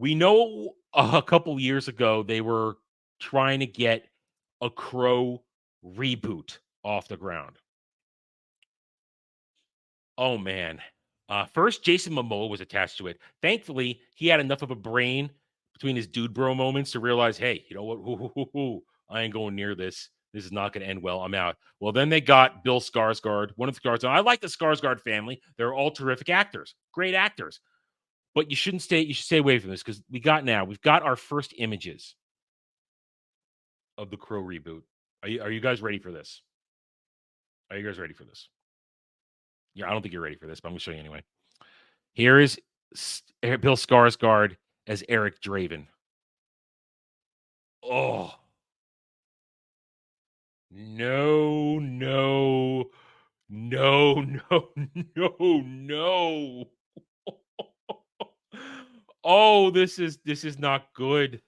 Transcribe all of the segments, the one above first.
We know a couple years ago they were trying to get a Crow reboot off the ground. Oh, man. First, Jason Momoa was attached to it. Thankfully, he had enough of a brain between his dude bro moments to realize, hey, you know what? I ain't going near this. This is not going to end well. I'm out. Well, then they got Bill Skarsgård, one of the Skarsgård. I like the Skarsgård family. They're all terrific actors, great actors. But you shouldn't stay. You should stay away from this because we've got our first images of the Crow reboot. Are you guys ready for this? Are you guys ready for this? Yeah, I don't think you're ready for this, but I'm gonna show you anyway. Here is Bill Skarsgård as Eric Draven. Oh no, no, no, no, no, no. Oh, this is not good.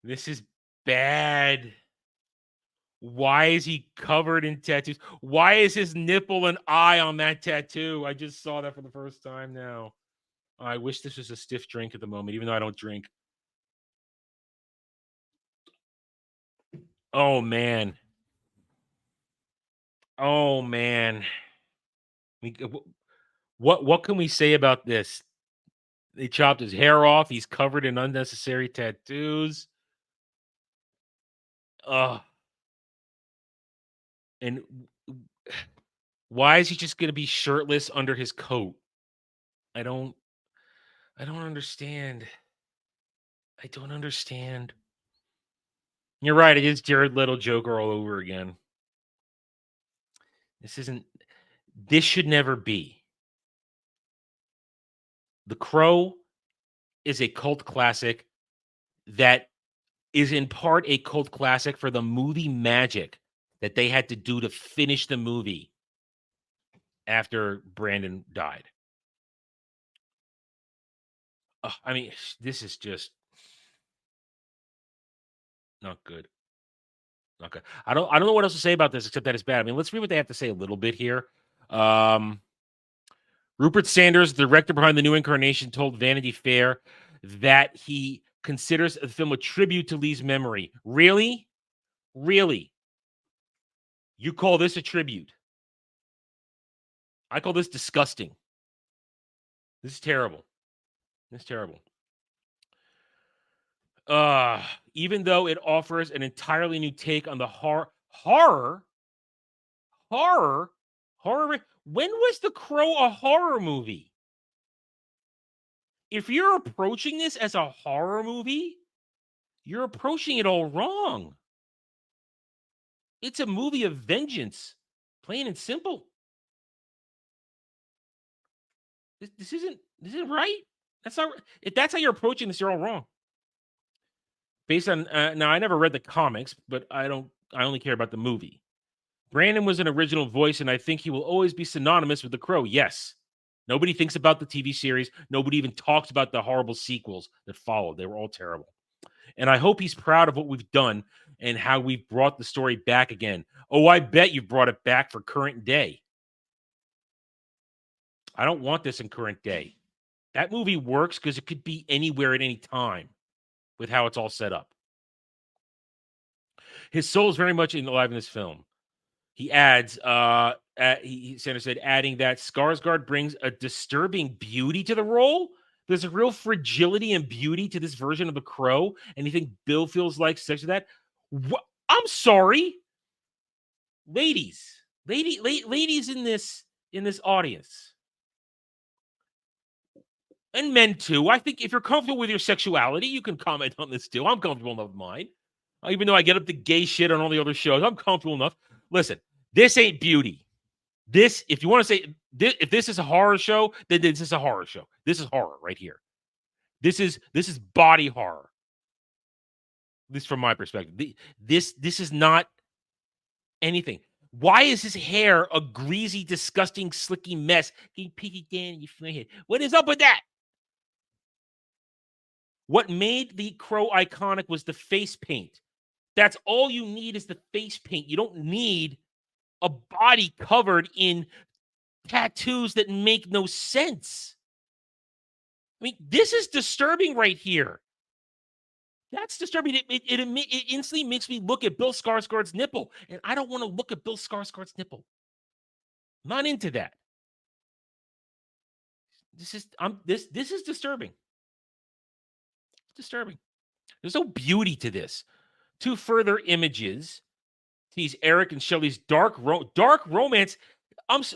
This is bad. Why is he covered in tattoos? Why is his nipple and eye on that tattoo? I just saw that for the first time now. I wish this was a stiff drink at the moment, even though I don't drink. Oh man. Oh man. What can we say about this? They chopped his hair off. He's covered in unnecessary tattoos. Ugh. And why is he just going to be shirtless under his coat? I don't understand. I don't understand. You're right. It is Jared Leto Joker all over again. This should never be. The Crow is a cult classic that is in part a cult classic for the movie magic that they had to do to finish the movie after Brandon died. I mean, this is just not good. Not good. I don't know what else to say about this except that it's bad. I mean, let's read what they have to say a little bit here. Rupert Sanders, the director behind the new incarnation, told Vanity Fair that he considers the film a tribute to Lee's memory. Really? Really? You call this a tribute? I call this disgusting. This is terrible. This is terrible. Even though it offers an entirely new take on the horror. When was The Crow a horror movie? If you're approaching this as a horror movie, you're approaching it all wrong. It's a movie of vengeance, plain and simple. This isn't right. That's not. If that's how you're approaching this, you're all wrong. Based on now, I never read the comics, but I only care about the movie. Brandon was an original voice, and I think he will always be synonymous with The Crow. Yes. Nobody thinks about the TV series. Nobody even talks about the horrible sequels that followed. They were all terrible. And I hope he's proud of what we've done and how we've brought the story back again. Oh, I bet you brought it back for current day. I don't want this in current day. That movie works because it could be anywhere at any time with how it's all set up. His soul is very much alive in this film. He adds, Sanders said, adding that Skarsgård brings a disturbing beauty to the role. There's a real fragility and beauty to this version of The Crow. And you think Bill feels like such of that? What? I'm sorry. Ladies in this audience. And men too. I think if you're comfortable with your sexuality, you can comment on this too. I'm comfortable enough with mine. Even though I get up to gay shit on all the other shows, I'm comfortable enough. Listen, this ain't beauty. This, if you want to say, if this is a horror show, then this is a horror show. This is horror right here. This is body horror. At least from my perspective. This is not anything. Why is his hair a greasy, disgusting, slicky mess? Can you pick it down in your forehead? What is up with that? What made the Crow iconic was the face paint. That's all you need is the face paint. You don't need a body covered in tattoos that make no sense. I mean, this is disturbing right here. That's disturbing. It instantly makes me look at Bill Skarsgård's nipple, and I don't want to look at Bill Skarsgård's nipple. I'm not into that. This is disturbing. It's disturbing. There's no beauty to this. Two further images tease Eric and Shelley's dark romance. Is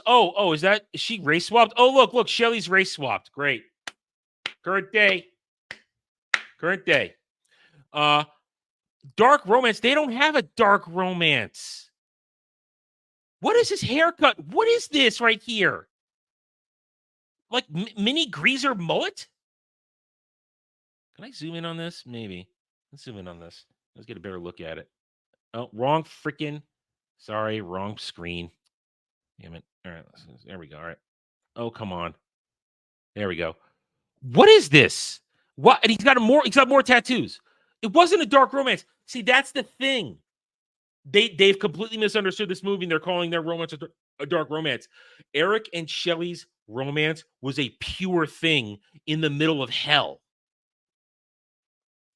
she race swapped? Oh, look, Shelley's race swapped. Great. Current day. Dark romance. They don't have a dark romance. What is his haircut? What is this right here? Like mini greaser mullet? Can I zoom in on this? Maybe. Let's zoom in on this. Let's get a better look at it. Oh, wrong freaking. Sorry, wrong screen. Damn it. All right, there we go. All right. Oh, come on. There we go. What is this? What? And he's got more tattoos. It wasn't a dark romance. See, that's the thing. They've completely misunderstood this movie, and they're calling their romance a dark romance. Eric and Shelley's romance was a pure thing in the middle of hell.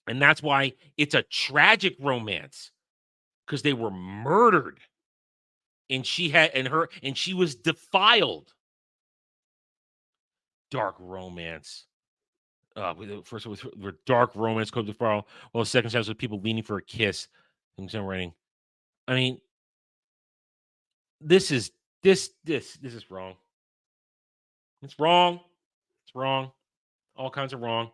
And that's why it's a tragic romance, because they were murdered. And she was defiled. Dark romance. First was dark romance code defile. Well, the second sentence was people leaning for a kiss. Things I'm writing. I mean, this is wrong. It's wrong. It's wrong. All kinds of wrong.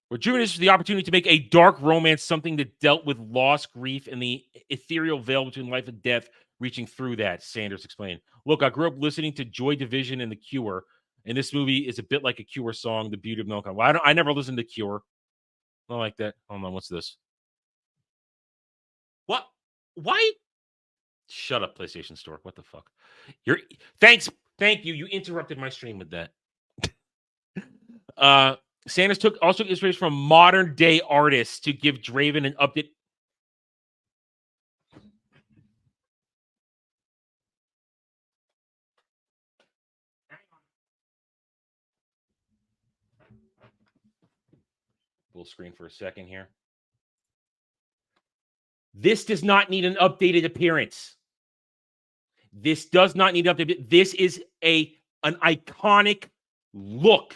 Rejuvenation is the opportunity to make a dark romance something that dealt with loss, grief, and the ethereal veil between life and death, reaching through that, Sanders explained. Look, I grew up listening to Joy Division and The Cure, and this movie is a bit like a Cure song, The Beauty of Melancholy. Well, I never listened to Cure. I don't like that. Hold on, what's this? What? Why? Shut up, PlayStation Store. What the fuck? Thank you. You interrupted my stream with that. Sanders also took inspiration from modern day artists to give Draven an update. Full screen for a second here. This does not need an updated appearance. This does not need updated. This is an iconic look.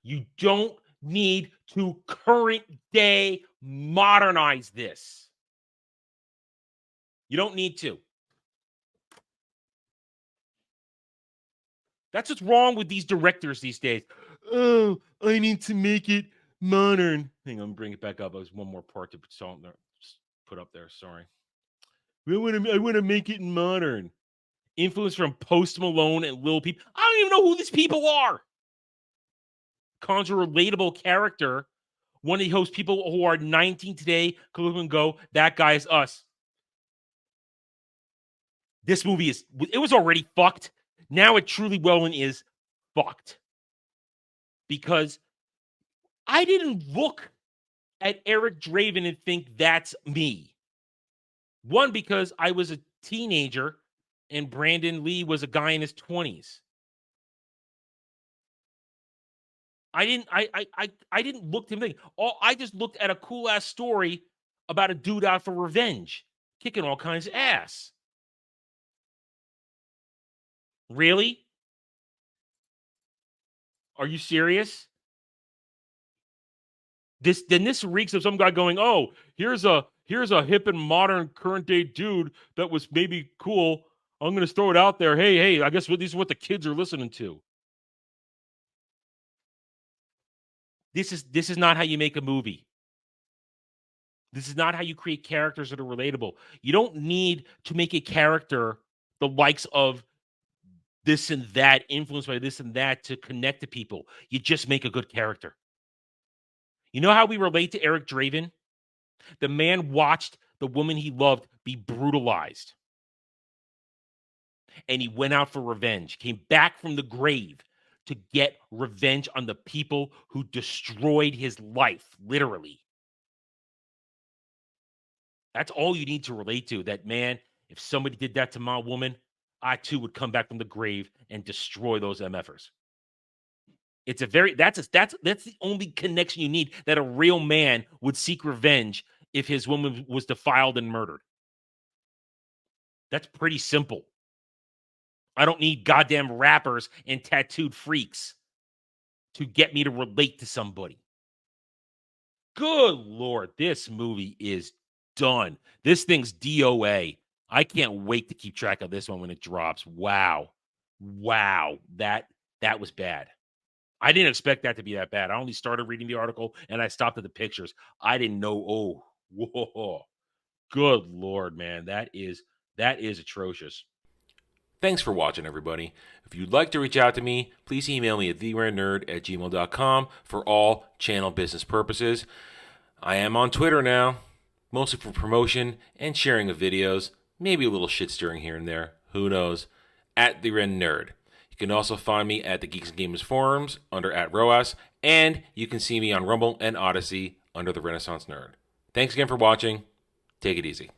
You don't need to current day modernize this. You don't need to. That's what's wrong with these directors these days. Oh, I need to make it modern. Hang on, bring it back up. There's one more part to put up there. Sorry. I want to make it modern. Influence from Post Malone and Lil Peep. I don't even know who these people are. Conjure a relatable character. One of the host people who are 19 today could look and go, that guy is us. This movie it was already fucked. Now it truly well and is fucked. Because I didn't look at Eric Draven and think that's me. One, because I was a teenager and Brandon Lee was a guy in his 20s. I didn't look to him thinking. I just looked at a cool ass story about a dude out for revenge, kicking all kinds of ass. Really? Are you serious? This reeks of some guy going, "Oh, here's a hip and modern current day dude that was maybe cool. I'm going to throw it out there. Hey, I guess these are what the kids are listening to." This is not how you make a movie. This is not how you create characters that are relatable. You don't need to make a character the likes of this and that, influenced by this and that, to connect to people. You just make a good character. You know how we relate to Eric Draven? The man watched the woman he loved be brutalized. And he went out for revenge, came back from the grave to get revenge on the people who destroyed his life, literally. That's all you need to relate to. That, man, if somebody did that to my woman, I too would come back from the grave and destroy those MFers. It's a very that's the only connection you need, that a real man would seek revenge if his woman was defiled and murdered. That's pretty simple. I don't need goddamn rappers and tattooed freaks to get me to relate to somebody. Good Lord, this movie is done. This thing's DOA. I can't wait to keep track of this one when it drops. Wow. Wow. That was bad. I didn't expect that to be that bad. I only started reading the article and I stopped at the pictures. I didn't know. Oh, whoa. Good Lord, man. That is atrocious. Thanks for watching, everybody. If you'd like to reach out to me, please email me at theranernerd@gmail.com for all channel business purposes. I am on Twitter now, mostly for promotion and sharing of videos, maybe a little shit stirring here and there, who knows, at The Ren Nerd. You can also find me at the Geeks and Gamers forums under @ROAS, and you can see me on Rumble and Odyssey under The Renaissance Nerd. Thanks again for watching. Take it easy.